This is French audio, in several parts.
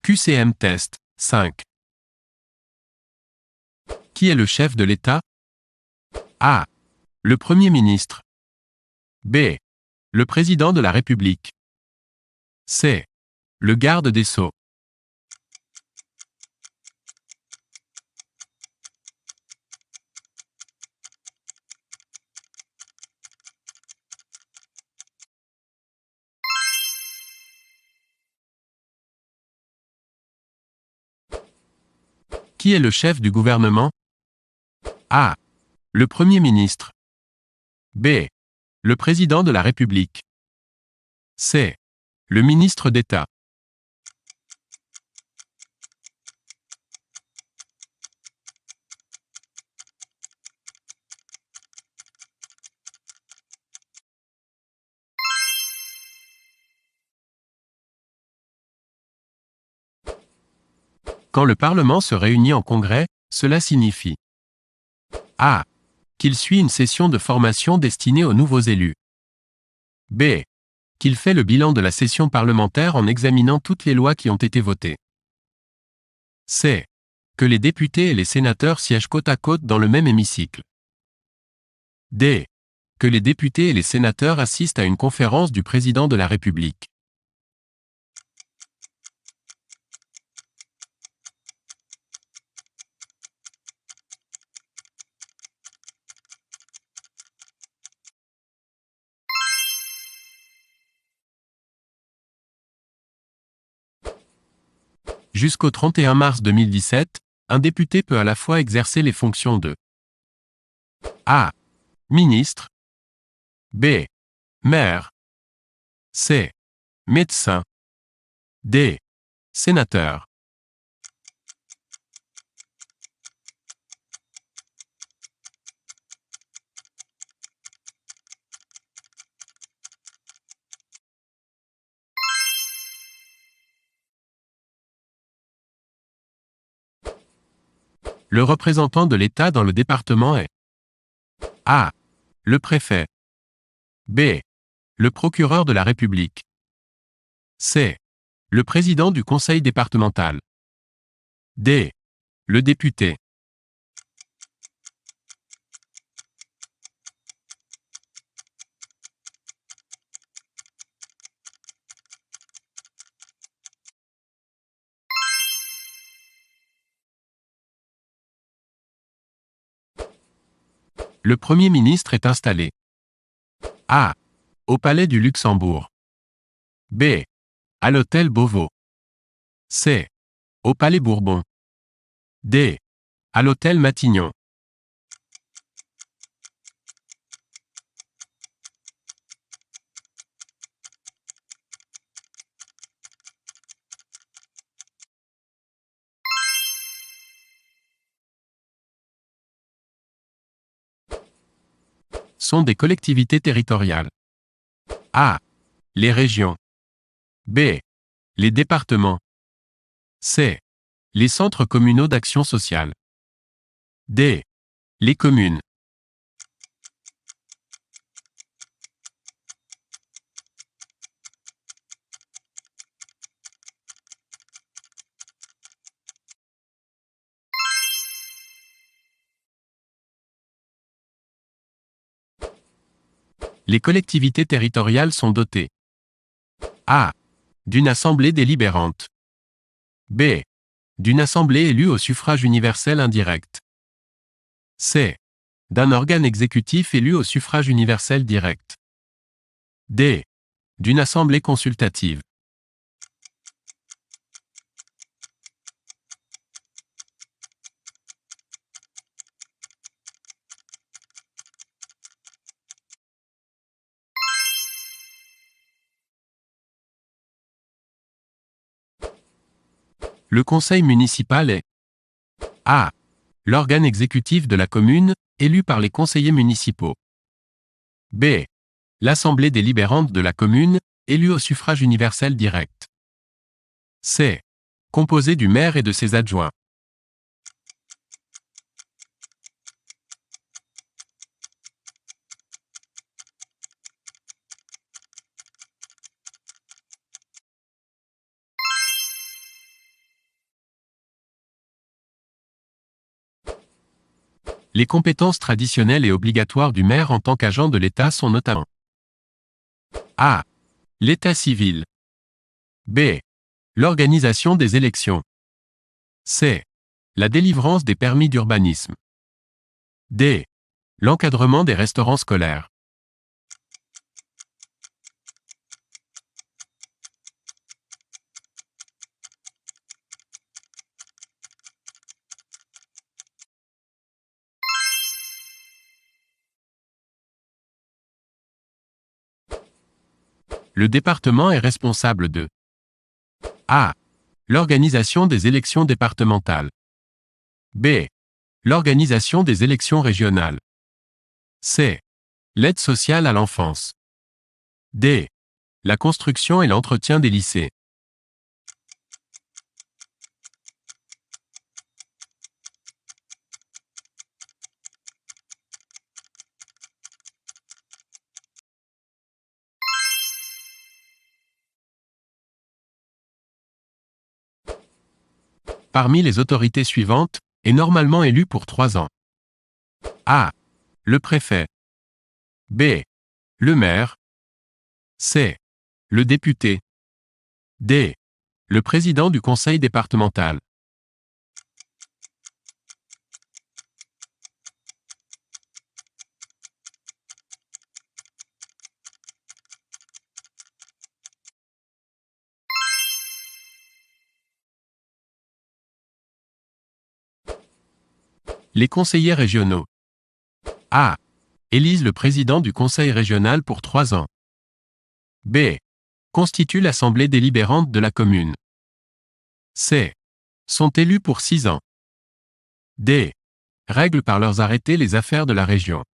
QCM Test 5. Qui est le chef de l'État? A. Le Premier ministre. B. Le Président de la République. C. Le garde des Sceaux. Qui est le chef du gouvernement? A. Le Premier ministre. B. Le Président de la République. C. Le ministre d'État. Quand le Parlement se réunit en congrès, cela signifie A. Qu'il suit une session de formation destinée aux nouveaux élus. B. Qu'il fait le bilan de la session parlementaire en examinant toutes les lois qui ont été votées. C. Que les députés et les sénateurs siègent côte à côte dans le même hémicycle. D. Que les députés et les sénateurs assistent à une conférence du président de la République. Jusqu'au 31 mars 2017, un député peut à la fois exercer les fonctions de A. Ministre. B. Maire. C. Médecin. D. Sénateur. Le représentant de l'État dans le département est A. Le préfet. B. Le procureur de la République. C. Le président du conseil départemental. D. Le député. Le Premier ministre est installé A. Au Palais du Luxembourg. B. À l'Hôtel Beauvau. C. Au Palais Bourbon. D. À l'Hôtel Matignon. Sont des collectivités territoriales. A. Les régions. B. Les départements. C. Les centres communaux d'action sociale. D. Les communes. Les collectivités territoriales sont dotées A. D'une assemblée délibérante. B. D'une assemblée élue au suffrage universel indirect. C. D'un organe exécutif élu au suffrage universel direct. D. D'une assemblée consultative. Le conseil municipal est A. L'organe exécutif de la commune, élu par les conseillers municipaux. B. L'assemblée délibérante de la commune, élue au suffrage universel direct. C. Composée du maire et de ses adjoints. Les compétences traditionnelles et obligatoires du maire en tant qu'agent de l'État sont notamment A. L'état civil. B. L'organisation des élections. C. La délivrance des permis d'urbanisme. D. L'encadrement des restaurants scolaires. Le département est responsable de A. L'organisation des élections départementales. B. L'organisation des élections régionales. C. L'aide sociale à l'enfance. D. La construction et l'entretien des lycées. Parmi les autorités suivantes, est normalement élu pour 3 ans. A. Le préfet. B. Le maire. C. Le député. D. Le président du conseil départemental. Les conseillers régionaux. A. Élisent le président du conseil régional pour 3 ans. B. Constituent l'assemblée délibérante de la commune. C. Sont élus pour 6 ans. D. Règlent par leurs arrêtés les affaires de la région.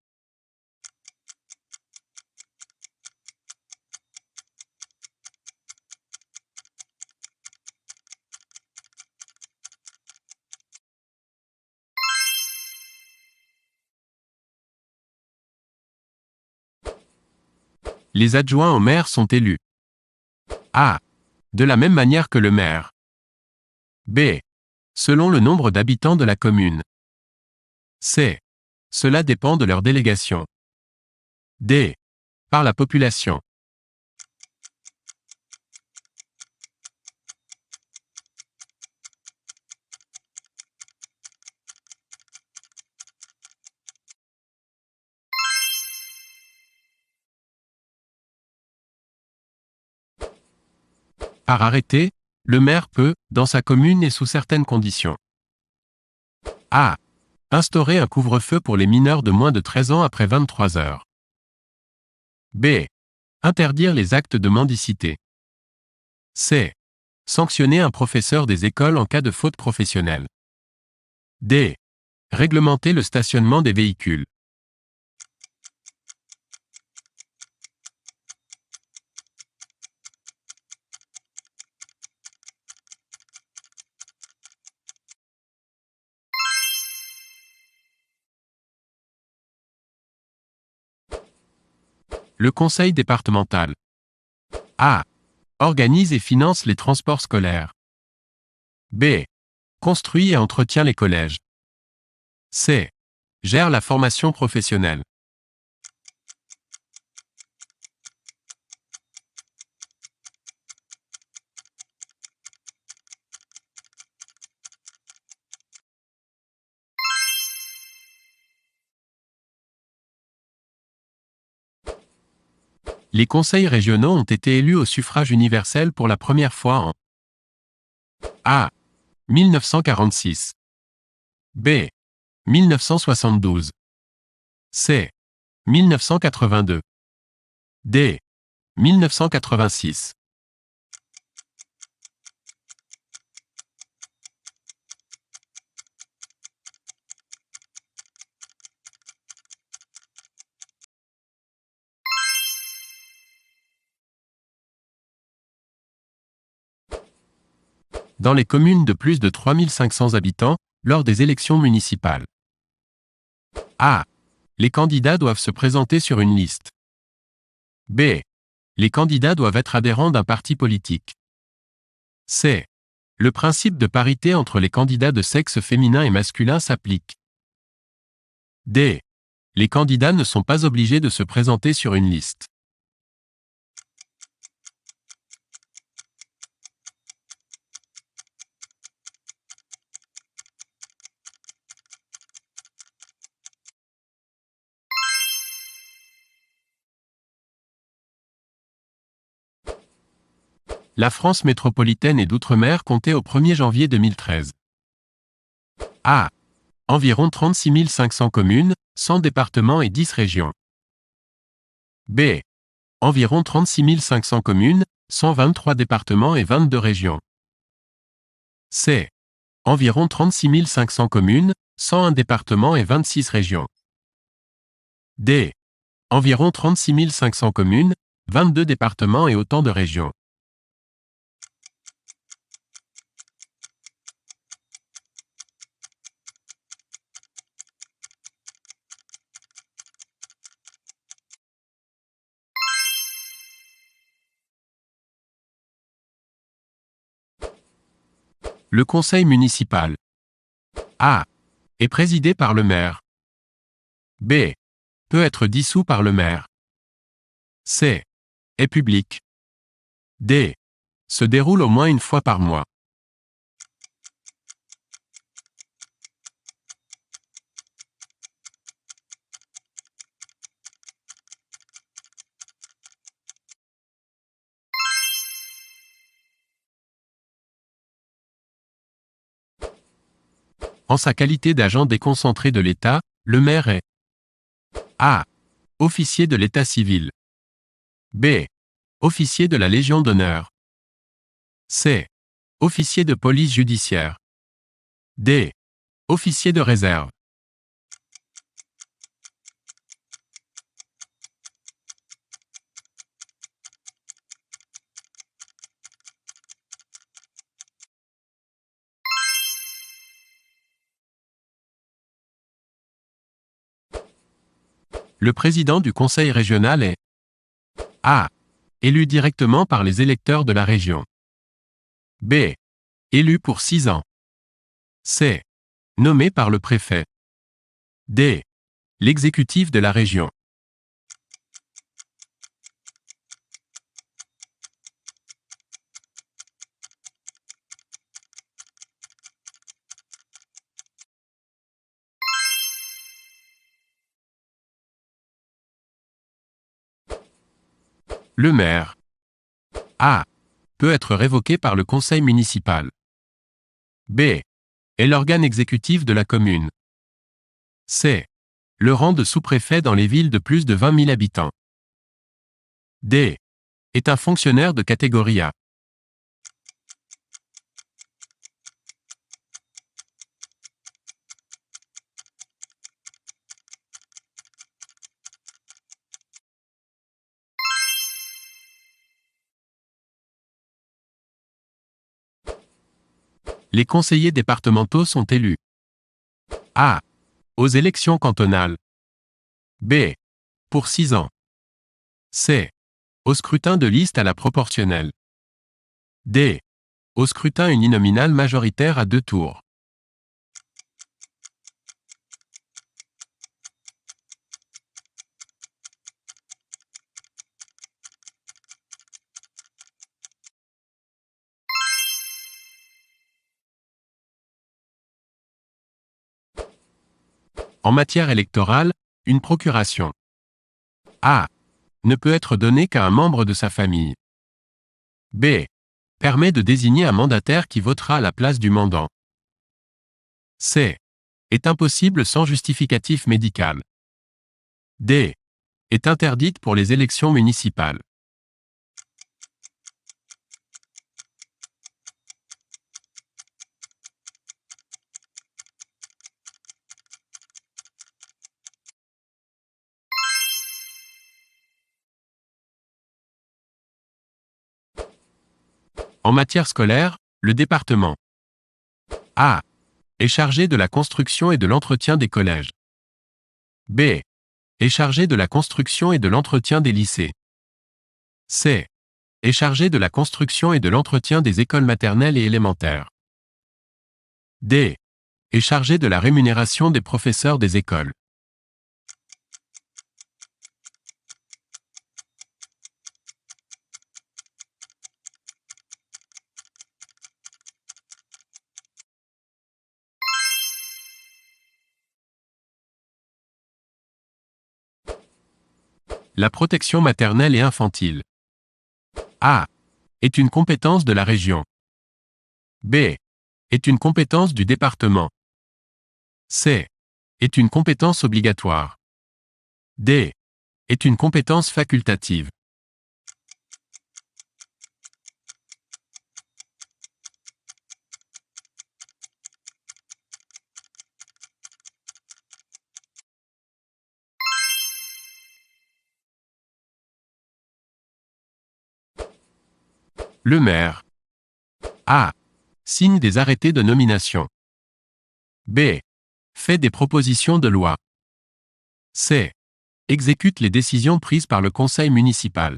Les adjoints au maire sont élus. A. De la même manière que le maire. B. Selon le nombre d'habitants de la commune. C. Cela dépend de leur délégation. D. Par la population. Par arrêté, le maire peut, dans sa commune et sous certaines conditions. A. Instaurer un couvre-feu pour les mineurs de moins de 13 ans après 23 heures. B. Interdire les actes de mendicité. C. Sanctionner un professeur des écoles en cas de faute professionnelle. D. Réglementer le stationnement des véhicules. Le conseil départemental. A. Organise et finance les transports scolaires. B. Construit et entretient les collèges. C. Gère la formation professionnelle. Les conseils régionaux ont été élus au suffrage universel pour la première fois en A. 1946. B. 1972. C. 1982. D. 1986. Dans les communes de plus de 3500 habitants, lors des élections municipales. A. Les candidats doivent se présenter sur une liste. B. Les candidats doivent être adhérents d'un parti politique. C. Le principe de parité entre les candidats de sexe féminin et masculin s'applique. D. Les candidats ne sont pas obligés de se présenter sur une liste. La France métropolitaine et d'outre-mer comptait au 1er janvier 2013. A. Environ 36 500 communes, 100 départements et 10 régions. B. Environ 36 500 communes, 123 départements et 22 régions. C. Environ 36 500 communes, 101 départements et 26 régions. D. Environ 36 500 communes, 22 départements et autant de régions. Le conseil municipal. A. Est présidé par le maire. B. Peut être dissous par le maire. C. Est public. D. Se déroule au moins une fois par mois. En sa qualité d'agent déconcentré de l'État, le maire est A. Officier de l'État civil. B. Officier de la Légion d'honneur. C. Officier de police judiciaire. D. Officier de réserve. Le président du conseil régional est A. Élu directement par les électeurs de la région. B. Élu pour 6 ans. C. Nommé par le préfet. D. L'exécutif de la région. Le maire. A. Peut être révoqué par le conseil municipal. B. Est l'organe exécutif de la commune. C. Le rang de sous-préfet dans les villes de plus de 20 000 habitants. D. Est un fonctionnaire de catégorie A. Les conseillers départementaux sont élus. A. Aux élections cantonales. B. Pour 6 ans. C. Au scrutin de liste à la proportionnelle. D. Au scrutin uninominal majoritaire à 2 tours. En matière électorale, une procuration. A. Ne peut être donnée qu'à un membre de sa famille. B. Permet de désigner un mandataire qui votera à la place du mandant. C. Est impossible sans justificatif médical. D. Est interdite pour les élections municipales. En matière scolaire, le département. A. Est chargé de la construction et de l'entretien des collèges. B. Est chargé de la construction et de l'entretien des lycées. C. Est chargé de la construction et de l'entretien des écoles maternelles et élémentaires. D. Est chargé de la rémunération des professeurs des écoles. La protection maternelle et infantile. A. Est une compétence de la région. B. Est une compétence du département. C. Est une compétence obligatoire. D. Est une compétence facultative. Le maire. A. Signe des arrêtés de nomination. B. Fait des propositions de loi. C. Exécute les décisions prises par le conseil municipal.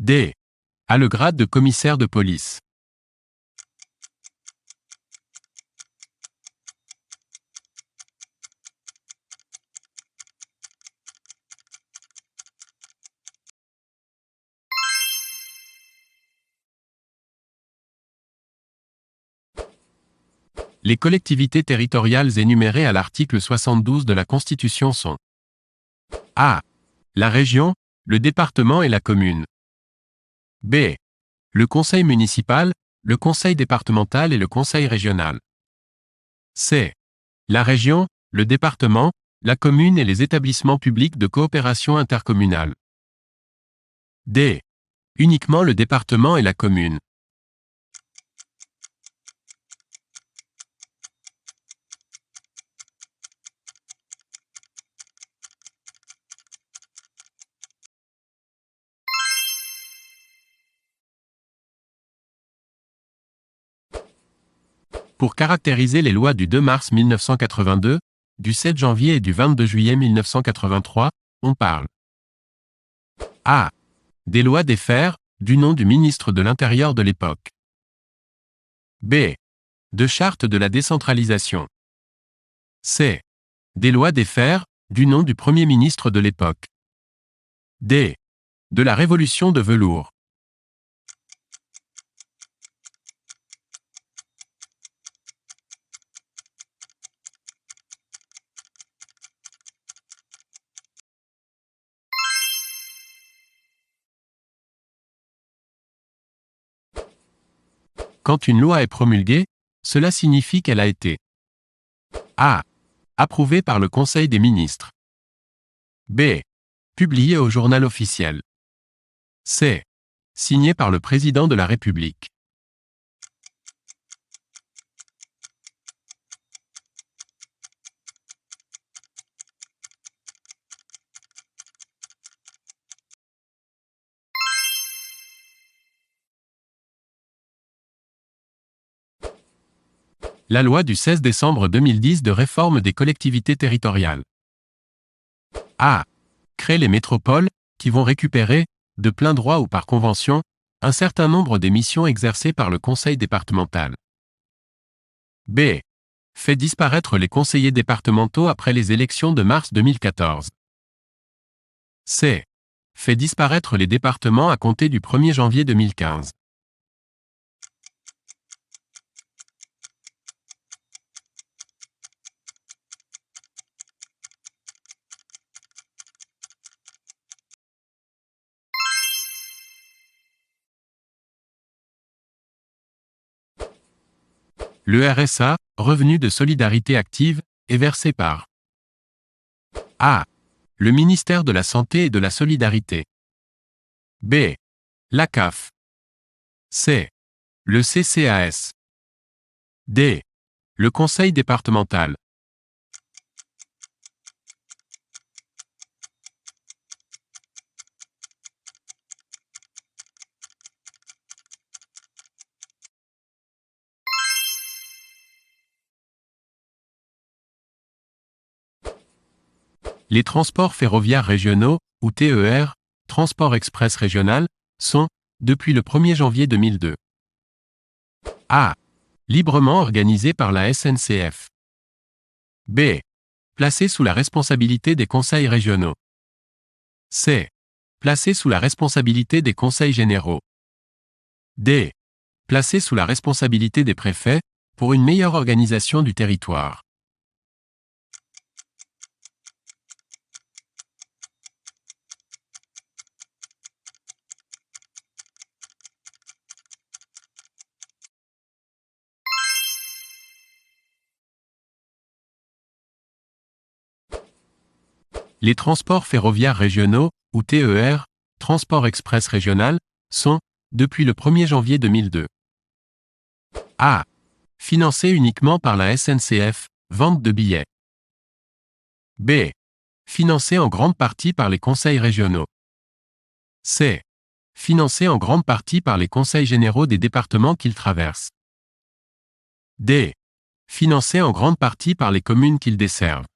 D. A le grade de commissaire de police. Les collectivités territoriales énumérées à l'article 72 de la Constitution sont A. La région, le département et la commune. B. Le conseil municipal, le conseil départemental et le conseil régional. C. La région, le département, la commune et les établissements publics de coopération intercommunale. D. Uniquement le département et la commune. Pour caractériser les lois du 2 mars 1982, du 7 janvier et du 22 juillet 1983, on parle A. Des lois des fers, du nom du ministre de l'Intérieur de l'époque. B. De charte de la décentralisation. C. Des lois des fers, du nom du Premier ministre de l'époque. D. De la Révolution de velours. Quand une loi est promulguée, cela signifie qu'elle a été A. Approuvée par le Conseil des ministres. B. Publiée au journal officiel. C. Signée par le président de la République. La loi du 16 décembre 2010 de réforme des collectivités territoriales. A. Crée les métropoles, qui vont récupérer, de plein droit ou par convention, un certain nombre des missions exercées par le conseil départemental. B. Fait disparaître les conseillers départementaux après les élections de mars 2014. C. Fait disparaître les départements à compter du 1er janvier 2015. Le RSA, revenu de solidarité active, est versé par A. Le ministère de la Santé et de la Solidarité. B. La CAF. C. Le CCAS. D. Le Conseil départemental. Les transports ferroviaires régionaux, ou TER, Transport Express Régional, sont, depuis le 1er janvier 2002. A. Librement organisés par la SNCF. B. Placés sous la responsabilité des conseils régionaux. C. Placés sous la responsabilité des conseils généraux. D. Placés sous la responsabilité des préfets, pour une meilleure organisation du territoire. Les transports ferroviaires régionaux, ou TER, Transport Express Régional, sont, depuis le 1er janvier 2002. A. Financés uniquement par la SNCF, vente de billets. B. Financés en grande partie par les conseils régionaux. C. Financés en grande partie par les conseils généraux des départements qu'ils traversent. D. Financés en grande partie par les communes qu'ils desservent.